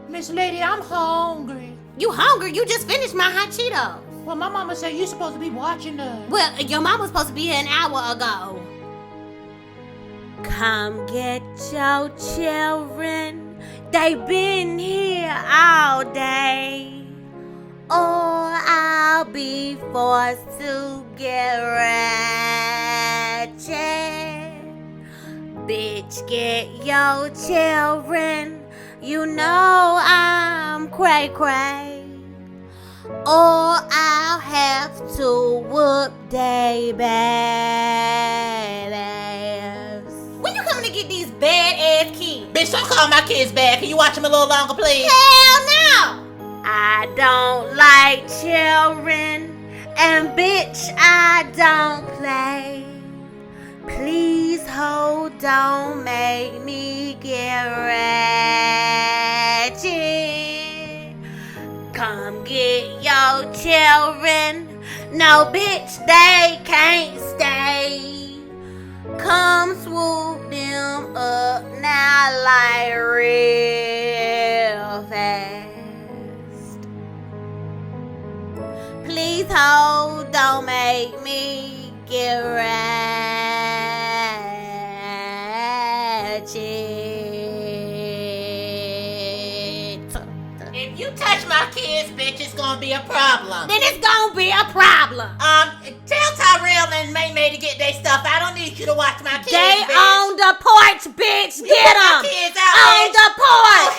Miss Lady, I'm hungry. You hungry? You just finished my hot Cheetos. Well, my mama said you're supposed to be watching us. Well, your mom was supposed to be here an hour ago. Come get your children. They been here all day. Or I'll be forced to get ratchet. Bitch, get your children. You know I'm cray-cray. Or I'll have to whoop they bad ass. When you coming to get these bad ass kids? Bitch, don't call my kids bad. Can you watch them a little longer, please? Hell no! I don't like children, and bitch, I don't play. Please, ho, don't make me get ratchet. Come get your children. No, bitch, they can't stay. Come swoop them up now like real fast. Please, ho, don't make me get ratchet. If you touch my kids, bitch, it's gonna be a problem. Then it's gonna be a problem. Tell Tyrell and May to get their stuff. I don't need you to watch my kids, They bitch. on the porch, bitch. Get my them kids out, on bitch. the porch. Oh,